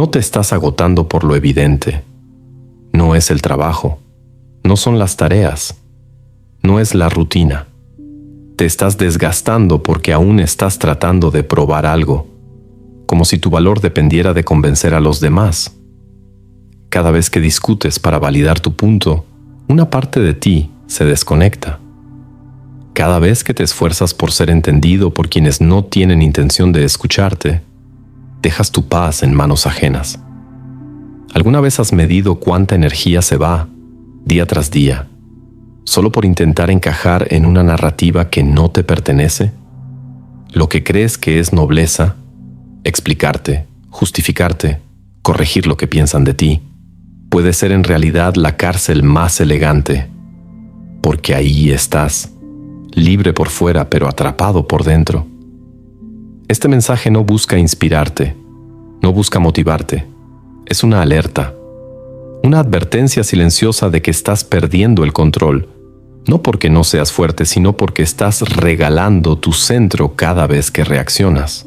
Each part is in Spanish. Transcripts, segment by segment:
No te estás agotando por lo evidente. No es el trabajo, no son las tareas, no es la rutina. Te estás desgastando porque aún estás tratando de probar algo, como si tu valor dependiera de convencer a los demás. Cada vez que discutes para validar tu punto, una parte de ti se desconecta. Cada vez que te esfuerzas por ser entendido por quienes no tienen intención de escucharte, dejas tu paz en manos ajenas. ¿Alguna vez has medido cuánta energía se va, día tras día, solo por intentar encajar en una narrativa que no te pertenece? Lo que crees que es nobleza, explicarte, justificarte, corregir lo que piensan de ti, puede ser en realidad la cárcel más elegante, porque ahí estás, libre por fuera pero atrapado por dentro. Este mensaje no busca inspirarte, no busca motivarte, es una alerta, una advertencia silenciosa de que estás perdiendo el control, no porque no seas fuerte, sino porque estás regalando tu centro cada vez que reaccionas.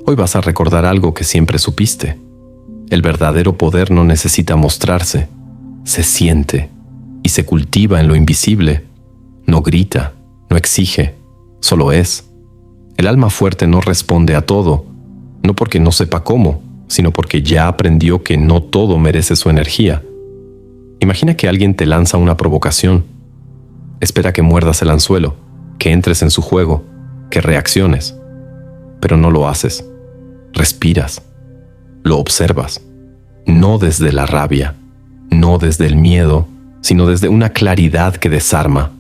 Hoy vas a recordar algo que siempre supiste. El verdadero poder no necesita mostrarse, se siente y se cultiva en lo invisible. No grita, no exige, solo es. El alma fuerte no responde a todo, no porque no sepa cómo, sino porque ya aprendió que no todo merece su energía. Imagina que alguien te lanza una provocación. Espera que muerdas el anzuelo, que entres en su juego, que reacciones. Pero no lo haces. Respiras. Lo observas. No desde la rabia, no desde el miedo, sino desde una claridad que desarma.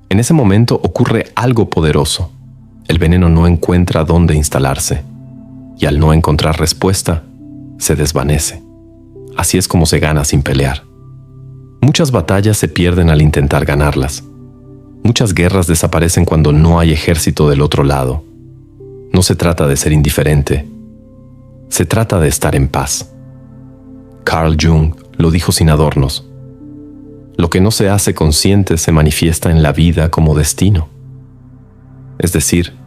En ese momento ocurre algo poderoso. El veneno no encuentra dónde instalarse, y al no encontrar respuesta, se desvanece. Así es como se gana sin pelear. Muchas batallas se pierden al intentar ganarlas. Muchas guerras desaparecen cuando no hay ejército del otro lado. No se trata de ser indiferente, se trata de estar en paz. Carl Jung lo dijo sin adornos. Lo que no se hace consciente se manifiesta en la vida como destino. Es decir,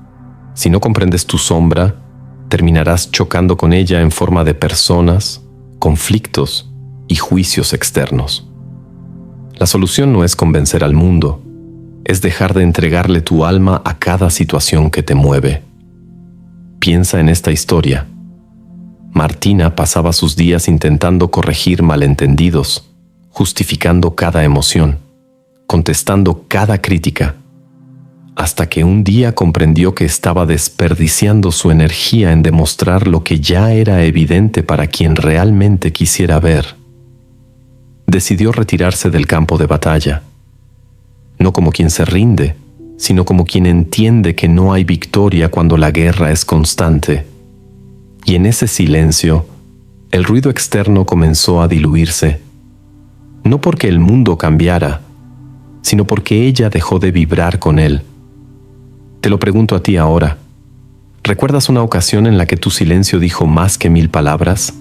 si no comprendes tu sombra, terminarás chocando con ella en forma de personas, conflictos y juicios externos. La solución no es convencer al mundo, es dejar de entregarle tu alma a cada situación que te mueve. Piensa en esta historia. Martina pasaba sus días intentando corregir malentendidos, justificando cada emoción, contestando cada crítica, hasta que un día comprendió que estaba desperdiciando su energía en demostrar lo que ya era evidente para quien realmente quisiera ver. Decidió retirarse del campo de batalla, no como quien se rinde, sino como quien entiende que no hay victoria cuando la guerra es constante. Y en ese silencio, el ruido externo comenzó a diluirse, no porque el mundo cambiara, sino porque ella dejó de vibrar con él. Te lo pregunto a ti ahora. ¿Recuerdas una ocasión en la que tu silencio dijo más que 1000 palabras?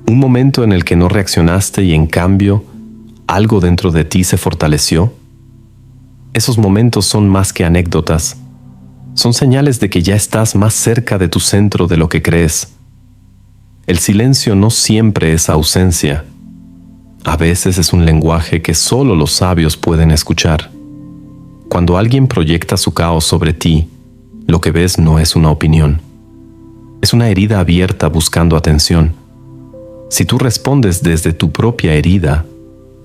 ¿Un momento en el que no reaccionaste y en cambio algo dentro de ti se fortaleció? Esos momentos son más que anécdotas. Son señales de que ya estás más cerca de tu centro de lo que crees. El silencio no siempre es ausencia. A veces es un lenguaje que solo los sabios pueden escuchar. Cuando alguien proyecta su caos sobre ti, lo que ves no es una opinión. Es una herida abierta buscando atención. Si tú respondes desde tu propia herida,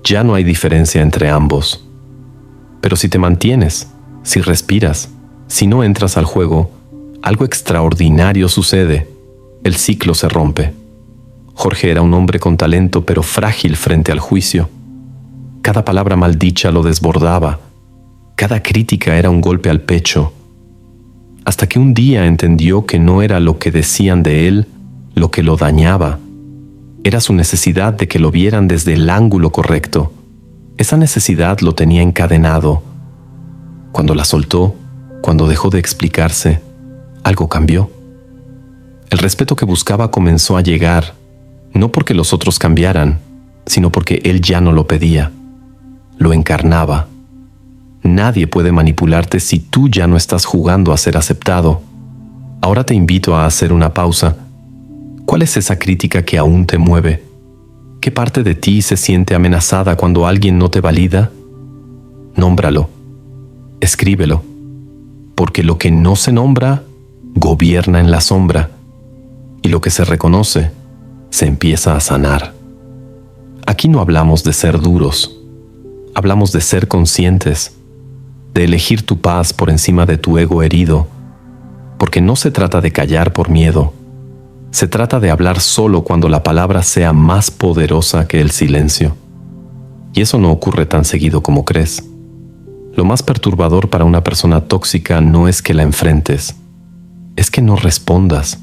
ya no hay diferencia entre ambos. Pero si te mantienes, si respiras, si no entras al juego, algo extraordinario sucede. El ciclo se rompe. Jorge era un hombre con talento, pero frágil frente al juicio. Cada palabra maldicha lo desbordaba. Cada crítica era un golpe al pecho. Hasta que un día entendió que no era lo que decían de él lo que lo dañaba. Era su necesidad de que lo vieran desde el ángulo correcto. Esa necesidad lo tenía encadenado. Cuando la soltó, cuando dejó de explicarse, algo cambió. El respeto que buscaba comenzó a llegar, no porque los otros cambiaran, sino porque él ya no lo pedía. Lo encarnaba. Nadie puede manipularte si tú ya no estás jugando a ser aceptado. Ahora te invito a hacer una pausa. ¿Cuál es esa crítica que aún te mueve? ¿Qué parte de ti se siente amenazada cuando alguien no te valida? Nómbralo. Escríbelo. Porque lo que no se nombra, gobierna en la sombra. Y lo que se reconoce, se empieza a sanar. Aquí no hablamos de ser duros. Hablamos de ser conscientes, de elegir tu paz por encima de tu ego herido, porque no se trata de callar por miedo, se trata de hablar solo cuando la palabra sea más poderosa que el silencio. Y eso no ocurre tan seguido como crees. Lo más perturbador para una persona tóxica no es que la enfrentes, es que no respondas,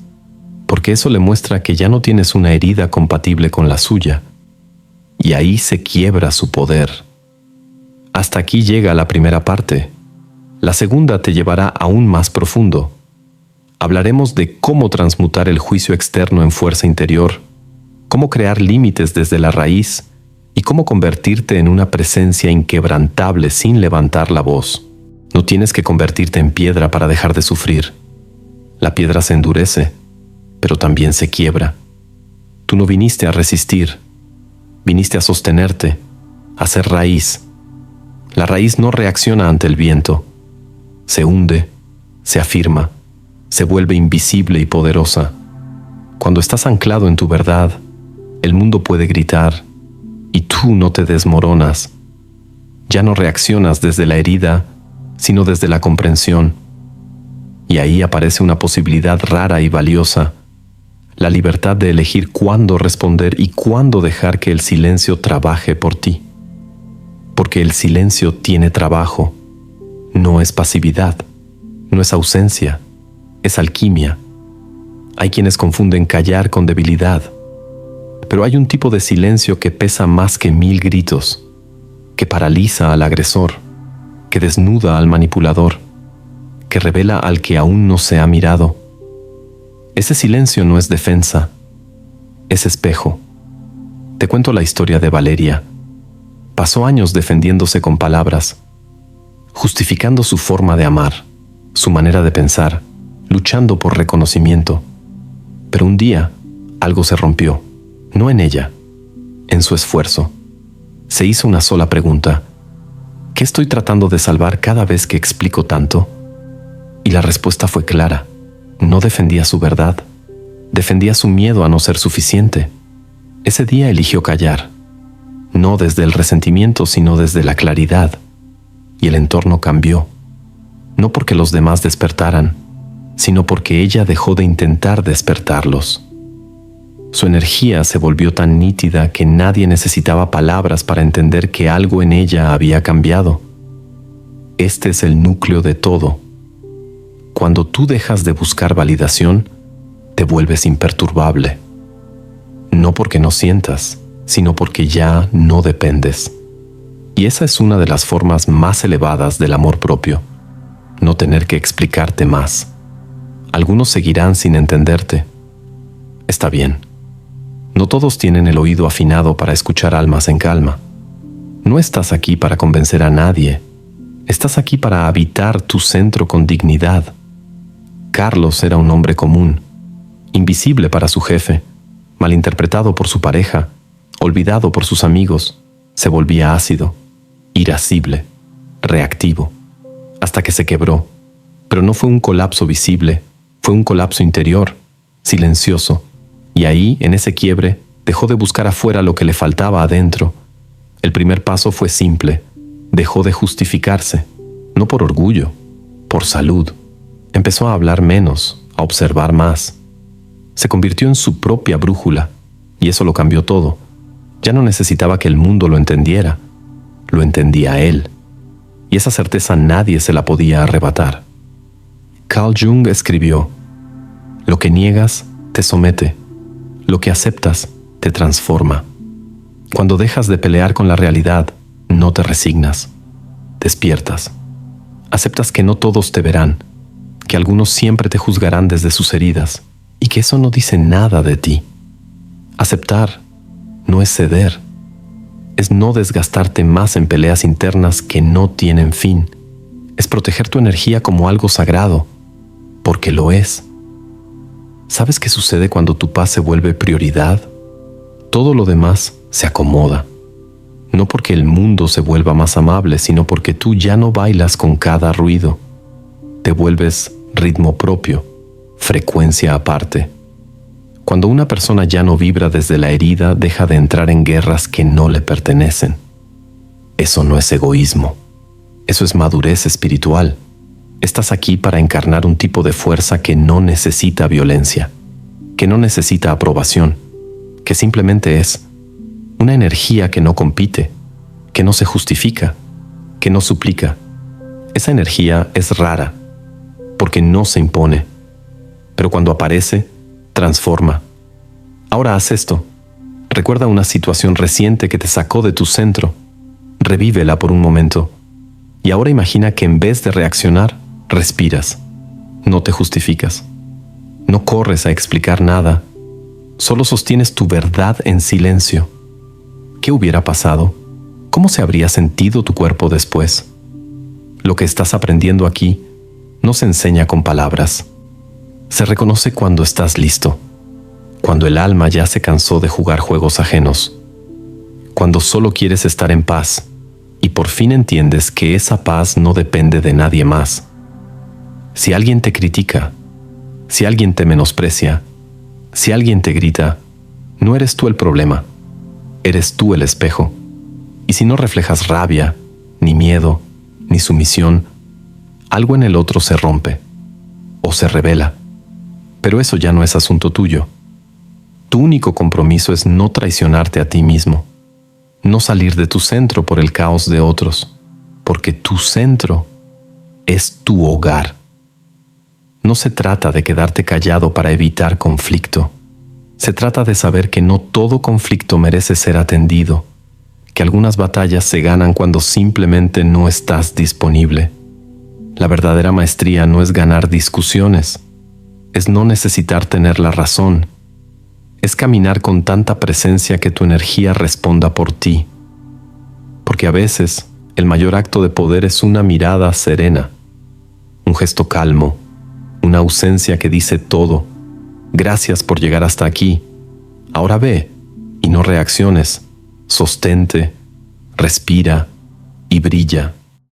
porque eso le muestra que ya no tienes una herida compatible con la suya, y ahí se quiebra su poder. Hasta aquí llega la primera parte. La segunda te llevará aún más profundo. Hablaremos de cómo transmutar el juicio externo en fuerza interior, cómo crear límites desde la raíz y cómo convertirte en una presencia inquebrantable sin levantar la voz. No tienes que convertirte en piedra para dejar de sufrir. La piedra se endurece, pero también se quiebra. Tú no viniste a resistir, viniste a sostenerte, a ser raíz. La raíz no reacciona ante el viento. Se hunde, se afirma, se vuelve invisible y poderosa. Cuando estás anclado en tu verdad, el mundo puede gritar y tú no te desmoronas. Ya no reaccionas desde la herida, sino desde la comprensión. Y ahí aparece una posibilidad rara y valiosa, la libertad de elegir cuándo responder y cuándo dejar que el silencio trabaje por ti. Porque el silencio tiene trabajo, no es pasividad, no es ausencia, es alquimia. Hay quienes confunden callar con debilidad, pero hay un tipo de silencio que pesa más que 1000 gritos, que paraliza al agresor, que desnuda al manipulador, que revela al que aún no se ha mirado. Ese silencio no es defensa, es espejo. Te cuento la historia de Valeria. Pasó años defendiéndose con palabras, justificando su forma de amar, su manera de pensar, luchando por reconocimiento. Pero un día, algo se rompió, no en ella, en su esfuerzo. Se hizo una sola pregunta: ¿qué estoy tratando de salvar cada vez que explico tanto? Y la respuesta fue clara: no defendía su verdad, defendía su miedo a no ser suficiente. Ese día eligió callar, no desde el resentimiento, sino desde la claridad. Y el entorno cambió, no porque los demás despertaran, sino porque ella dejó de intentar despertarlos. Su energía se volvió tan nítida que nadie necesitaba palabras para entender que algo en ella había cambiado. Este es el núcleo de todo. Cuando tú dejas de buscar validación, te vuelves imperturbable. No porque no sientas, sino porque ya no dependes. Y esa es una de las formas más elevadas del amor propio, no tener que explicarte más. Algunos seguirán sin entenderte. Está bien. No todos tienen el oído afinado para escuchar almas en calma. No estás aquí para convencer a nadie. Estás aquí para habitar tu centro con dignidad. Carlos era un hombre común, invisible para su jefe, malinterpretado por su pareja, olvidado por sus amigos. Se volvía ácido, irascible, reactivo, hasta que se quebró. Pero no fue un colapso visible, fue un colapso interior, silencioso. Y ahí, en ese quiebre, dejó de buscar afuera lo que le faltaba adentro. El primer paso fue simple: dejó de justificarse, no por orgullo, por salud. Empezó a hablar menos, a observar más. Se convirtió en su propia brújula, y eso lo cambió todo. Ya no necesitaba que el mundo lo entendiera, lo entendía él. Y esa certeza nadie se la podía arrebatar. Carl Jung escribió: lo que niegas te somete, lo que aceptas te transforma. Cuando dejas de pelear con la realidad, no te resignas, despiertas. Aceptas que no todos te verán, que algunos siempre te juzgarán desde sus heridas y que eso no dice nada de ti. Aceptar no es ceder, es no desgastarte más en peleas internas que no tienen fin. Es proteger tu energía como algo sagrado, porque lo es. ¿Sabes qué sucede cuando tu paz se vuelve prioridad? Todo lo demás se acomoda. No porque el mundo se vuelva más amable, sino porque tú ya no bailas con cada ruido. Te vuelves ritmo propio, frecuencia aparte. Cuando una persona ya no vibra desde la herida, deja de entrar en guerras que no le pertenecen. Eso no es egoísmo. Eso es madurez espiritual. Estás aquí para encarnar un tipo de fuerza que no necesita violencia, que no necesita aprobación, que simplemente es una energía que no compite, que no se justifica, que no suplica. Esa energía es rara, porque no se impone, pero cuando aparece, transforma. Ahora haz esto. Recuerda una situación reciente que te sacó de tu centro. Revívela por un momento. Y ahora imagina que en vez de reaccionar, respiras. No te justificas. No corres a explicar nada. Solo sostienes tu verdad en silencio. ¿Qué hubiera pasado? ¿Cómo se habría sentido tu cuerpo después? Lo que estás aprendiendo aquí no se enseña con palabras. Se reconoce cuando estás listo, cuando el alma ya se cansó de jugar juegos ajenos, cuando solo quieres estar en paz y por fin entiendes que esa paz no depende de nadie más. Si alguien te critica, si alguien te menosprecia, si alguien te grita, no eres tú el problema, eres tú el espejo. Y si no reflejas rabia, ni miedo, ni sumisión, algo en el otro se rompe o se revela. Pero eso ya no es asunto tuyo. Tu único compromiso es no traicionarte a ti mismo, no salir de tu centro por el caos de otros, porque tu centro es tu hogar. No se trata de quedarte callado para evitar conflicto. Se trata de saber que no todo conflicto merece ser atendido, que algunas batallas se ganan cuando simplemente no estás disponible. La verdadera maestría no es ganar discusiones, es no necesitar tener la razón, es caminar con tanta presencia que tu energía responda por ti. Porque a veces el mayor acto de poder es una mirada serena, un gesto calmo, una ausencia que dice todo. Gracias por llegar hasta aquí. Ahora ve y no reacciones. Sostente, respira y brilla.